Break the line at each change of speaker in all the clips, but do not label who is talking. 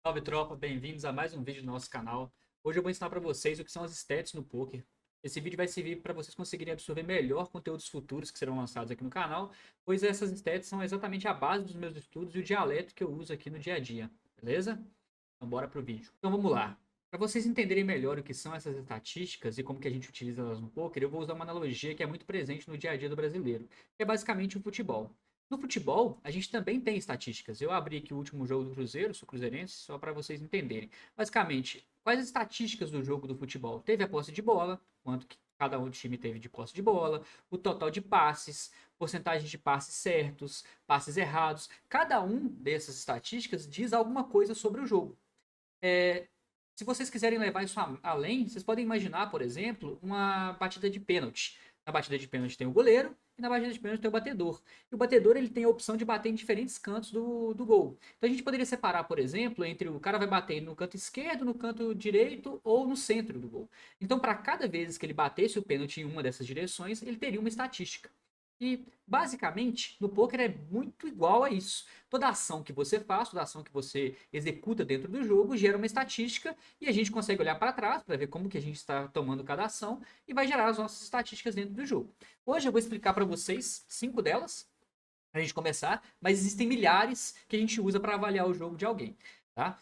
Salve tropa, bem-vindos a mais um vídeo do nosso canal. Hoje eu vou ensinar para vocês o que são as stats no poker. Esse vídeo vai servir para vocês conseguirem absorver melhor conteúdos futuros que serão lançados aqui no canal, pois essas stats são exatamente a base dos meus estudos e o dialeto que eu uso aqui no dia a dia, beleza? Então bora pro vídeo. Então vamos lá. Para vocês entenderem melhor o que são essas estatísticas e como que a gente utiliza elas no poker, eu vou usar uma analogia que é muito presente no dia a dia do brasileiro, que é basicamente o futebol. No futebol, a gente também tem estatísticas. Eu abri aqui o último jogo do Cruzeiro, sou cruzeirense, só para vocês entenderem. Basicamente, quais as estatísticas do jogo do futebol? Teve a posse de bola, quanto que cada um time teve de posse de bola, o total de passes, porcentagem de passes certos, passes errados. Cada um dessas estatísticas diz alguma coisa sobre o jogo. É, Se vocês quiserem levar isso além, vocês podem imaginar, por exemplo, uma batida de pênalti. Na batida de pênalti tem o goleiro e na batida de pênalti tem o batedor. E o batedor ele tem a opção de bater em diferentes cantos do gol. Então a gente poderia separar, por exemplo, entre o cara vai bater no canto esquerdo, no canto direito ou no centro do gol. Então, para cada vez que ele batesse o pênalti em uma dessas direções, ele teria uma estatística. E basicamente, no poker é muito igual a isso. Toda ação que você faz, toda ação que você executa dentro do jogo gera uma estatística e a gente consegue olhar para trás para ver como que a gente está tomando cada ação e vai gerar as nossas estatísticas dentro do jogo. Hoje eu vou explicar para vocês 5 delas para a gente começar, mas existem milhares que a gente usa para avaliar o jogo de alguém, tá?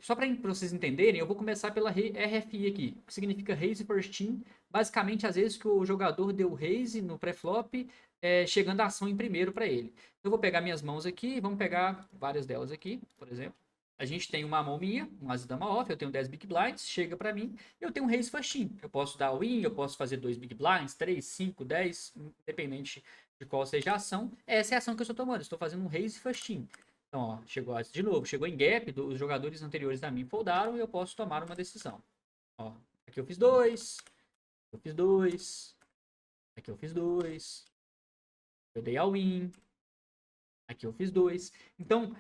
Só para vocês entenderem, eu vou começar pela RFI aqui, que significa Raise First Team. Basicamente, às vezes que o jogador deu raise no pré-flop, chegando a ação em primeiro para ele. Eu vou pegar minhas mãos aqui, vamos pegar várias delas aqui, por exemplo. A gente tem uma mão minha, um as dama off, eu tenho 10 big blinds, chega para mim, eu tenho um raise first team. Eu posso dar win, eu posso fazer 2 big blinds, 3, 5, 10, independente de qual seja a ação. Essa é a ação que eu estou tomando, estou fazendo um raise first team. Então, ó, chegou de novo, chegou em gap, os jogadores anteriores da mim foldaram e eu posso tomar uma decisão. Ó, aqui eu fiz 2, eu fiz 2, aqui eu fiz 2, eu dei a win, aqui eu fiz 2. Então,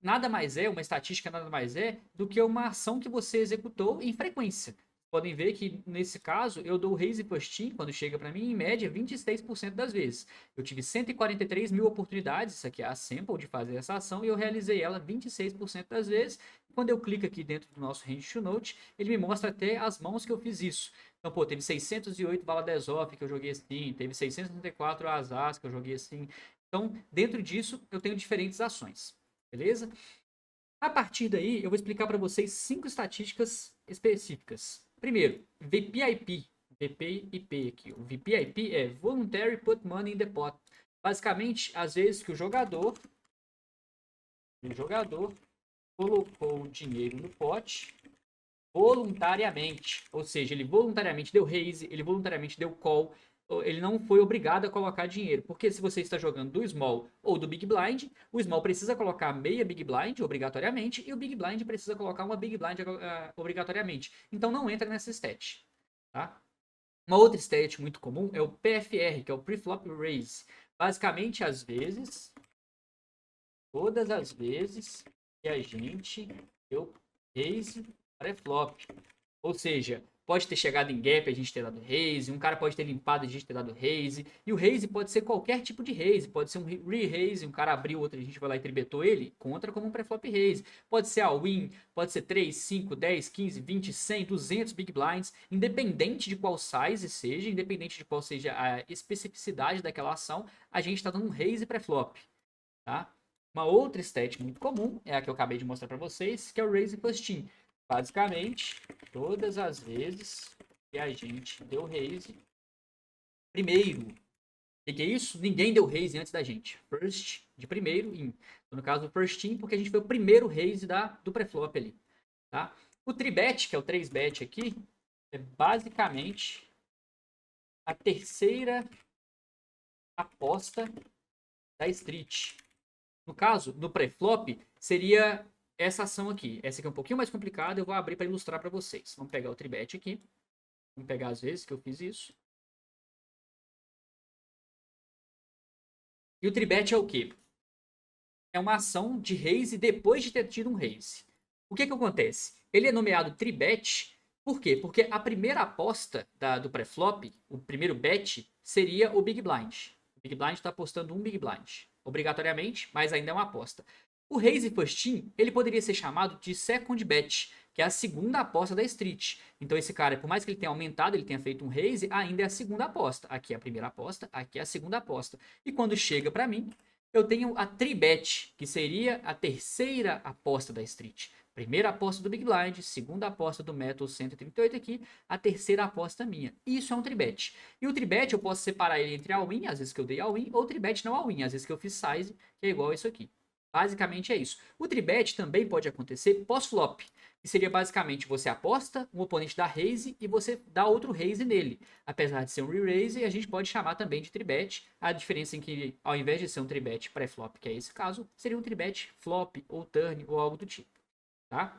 nada mais é, uma estatística nada mais é do que uma ação que você executou em frequência. Podem ver que, nesse caso, eu dou raise posting quando chega para mim, em média, 26% das vezes. Eu tive 143 mil oportunidades, isso aqui é a sample de fazer essa ação, e eu realizei ela 26% das vezes. Quando eu clico aqui dentro do nosso Range to Note, ele me mostra até as mãos que eu fiz isso. Então, pô, teve 608 Vala Desoff que eu joguei assim, teve 664 Azaz que eu joguei assim. Então, dentro disso, eu tenho diferentes ações, beleza? A partir daí, eu vou explicar para vocês 5 estatísticas específicas. Primeiro, VPIP. VPIP aqui. O VPIP é Voluntary Put Money in the Pot. Basicamente, às vezes que o jogador colocou o dinheiro no pote voluntariamente. Ou seja, ele voluntariamente deu raise, ele voluntariamente deu call, ele não foi obrigado a colocar dinheiro. Porque se você está jogando do small ou do big blind, o small precisa colocar meia big blind obrigatoriamente e o big blind precisa colocar uma big blind obrigatoriamente. Então não entra nessa stat, tá? Uma outra stat muito comum é o PFR, que é o Preflop Raise. Basicamente, às vezes, todas as vezes que a gente deu raise pré-flop. Ou seja, pode ter chegado em gap a gente ter dado raise, um cara pode ter limpado a gente ter dado raise, e o raise pode ser qualquer tipo de raise, pode ser um re-raise, um cara abriu outro e a gente vai lá e tribetou ele, contra como um pré-flop raise. Pode ser a win, pode ser 3, 5, 10, 15, 20, 100, 200 big blinds, independente de qual size seja, independente de qual seja a especificidade daquela ação, a gente está dando um raise pré-flop, tá? Uma outra stat muito comum é a que eu acabei de mostrar para vocês, que é o raise plus team. Basicamente, todas as vezes que a gente deu raise, primeiro, o que é isso? Ninguém deu raise antes da gente. First, de primeiro, in. Então, no caso, o first team, porque a gente foi o primeiro raise do pré-flop ali, tá? O tribet, que é o 3bet aqui, é basicamente a terceira aposta da street. No caso, no pré-flop, seria essa ação aqui. Essa aqui é um pouquinho mais complicada, eu vou abrir para ilustrar para vocês. Vamos pegar o tribet aqui. Vamos pegar as vezes que eu fiz isso. E o tribet é o quê? É uma ação de raise depois de ter tido um raise. O que acontece? Ele é nomeado tribet, por quê? Porque a primeira aposta do pré-flop, o primeiro bet, seria o Big Blind. O Big Blind está apostando um Big Blind, obrigatoriamente, mas ainda é uma aposta. O raise first in, ele poderia ser chamado de second bet, que é a segunda aposta da street. Então esse cara, por mais que ele tenha aumentado, ele tenha feito um raise, ainda é a segunda aposta. Aqui é a primeira aposta, aqui é a segunda aposta. E quando chega para mim, eu tenho a tribet, que seria a terceira aposta da street. Primeira aposta do Big Blind, segunda aposta do Metal 138 aqui, a terceira aposta minha. Isso é um tribet. E o tribet eu posso separar ele entre all-in, às vezes que eu dei all-in, ou tribet não all-in, às vezes que eu fiz size, que é igual a isso aqui. Basicamente é isso. O tribet também pode acontecer pós-flop, que seria basicamente você aposta, um oponente dá raise e você dá outro raise nele. Apesar de ser um re-raise, a gente pode chamar também de tribet. A diferença em que, ao invés de ser um tribet pré-flop, que é esse caso, seria um tribet flop ou turn ou algo do tipo. Tá?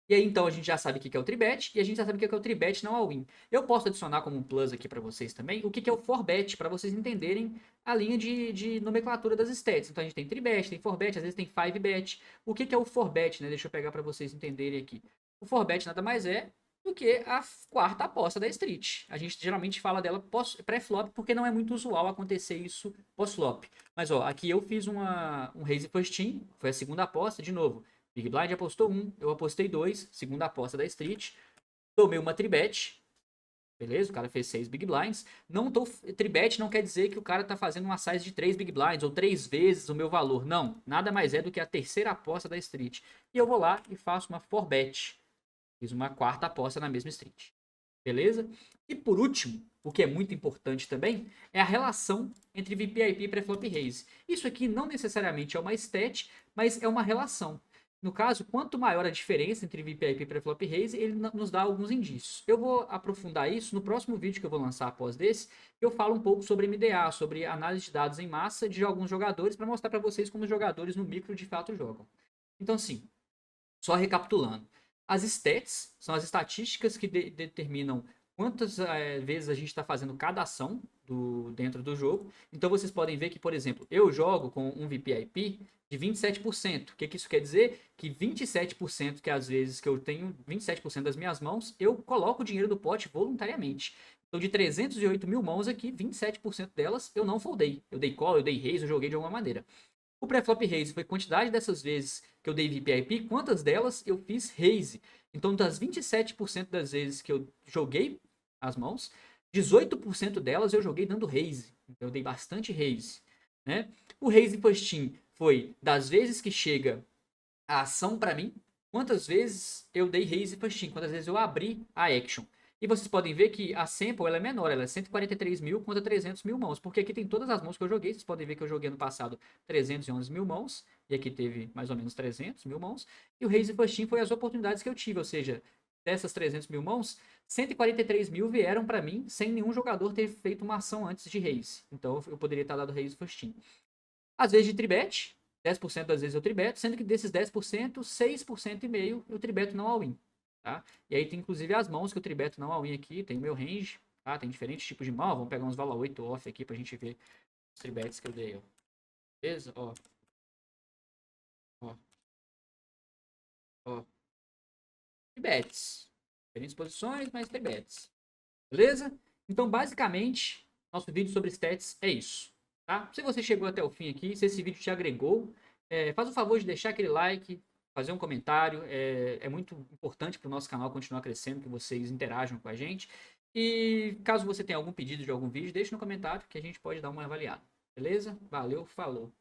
E aí, então, a gente já sabe o que é o tribet e a gente já sabe o que é o tribet não all-in. Eu posso adicionar como um plus aqui para vocês também o que é o forbet, para vocês entenderem a linha de nomenclatura das stats. Então, a gente tem tribet, tem forbet, às vezes tem 5bet. O que é o forbet, né? Deixa eu pegar para vocês entenderem aqui. O forbet nada mais é do que a quarta aposta da street. A gente geralmente fala dela pré-flop porque não é muito usual acontecer isso pós-flop. Mas, ó, aqui eu fiz um raise first in, foi a segunda aposta, de novo. Big Blind apostou 1, eu apostei 2, segunda aposta da street. Tomei uma tribet, beleza? O cara fez 6 Big Blinds. Tribet não quer dizer que o cara tá fazendo uma size de 3 Big Blinds ou 3 vezes o meu valor. Não, nada mais é do que a terceira aposta da street. E eu vou lá e faço uma 4bet. Fiz uma quarta aposta na mesma street. Beleza? E por último, o que é muito importante também, é a relação entre VPIP e pré-flop raise. Isso aqui não necessariamente é uma stat, mas é uma relação. No caso, quanto maior a diferença entre VPIP e pré-flop raise, ele nos dá alguns indícios. Eu vou aprofundar isso no próximo vídeo que eu vou lançar após desse. Eu falo um pouco sobre MDA, sobre análise de dados em massa de alguns jogadores, para mostrar para vocês como os jogadores no micro de fato jogam. Então, assim, só recapitulando. As stats são as estatísticas que determinam quantas vezes a gente está fazendo cada ação dentro do jogo. Então vocês podem ver que, por exemplo, eu jogo com um VPIP de 27%. O que isso quer dizer? Que 27% que às vezes que eu tenho 27% das minhas mãos, eu coloco o dinheiro do pote voluntariamente. Então de 308 mil mãos aqui, 27% delas eu não foldei. Eu dei call, eu dei raise, eu joguei de alguma maneira. O pré-flop raise foi a quantidade dessas vezes que eu dei VPIP, quantas delas eu fiz raise. Então, das 27% das vezes que eu joguei as mãos, 18% delas eu joguei dando raise. Então, eu dei bastante raise. Né? O raise first in foi das vezes que chega a ação para mim, quantas vezes eu dei raise first in, quantas vezes eu abri a action. E vocês podem ver que a sample ela é menor, ela é 143 mil contra 300 mil mãos, porque aqui tem todas as mãos que eu joguei. Vocês podem ver que eu joguei no passado 311 mil mãos, e aqui teve mais ou menos 300 mil mãos. E o raise first in foi as oportunidades que eu tive, ou seja, dessas 300 mil mãos, 143 mil vieram para mim sem nenhum jogador ter feito uma ação antes de raise. Então eu poderia estar dado raise first in. Às vezes de tribet, 10% das vezes eu tribeto, sendo que desses 10%, 6% e meio eu tribeto não all-in. Tá? E aí tem inclusive as mãos que eu tribeto não all-in aqui, tem o meu range, tá? Tem diferentes tipos de mão, vamos pegar uns vala 8 off aqui pra gente ver os tribets que eu dei, ó. Beleza? Ó. Ó. Ó. Tribets. Diferentes posições, mas tribets. Beleza? Então, basicamente, nosso vídeo sobre stats é isso. Tá? Se você chegou até o fim aqui, se esse vídeo te agregou, faz o favor de deixar aquele like, fazer um comentário. É muito importante para o nosso canal continuar crescendo, que vocês interajam com a gente. E caso você tenha algum pedido de algum vídeo, deixe no comentário que a gente pode dar uma avaliada. Beleza? Valeu, falou!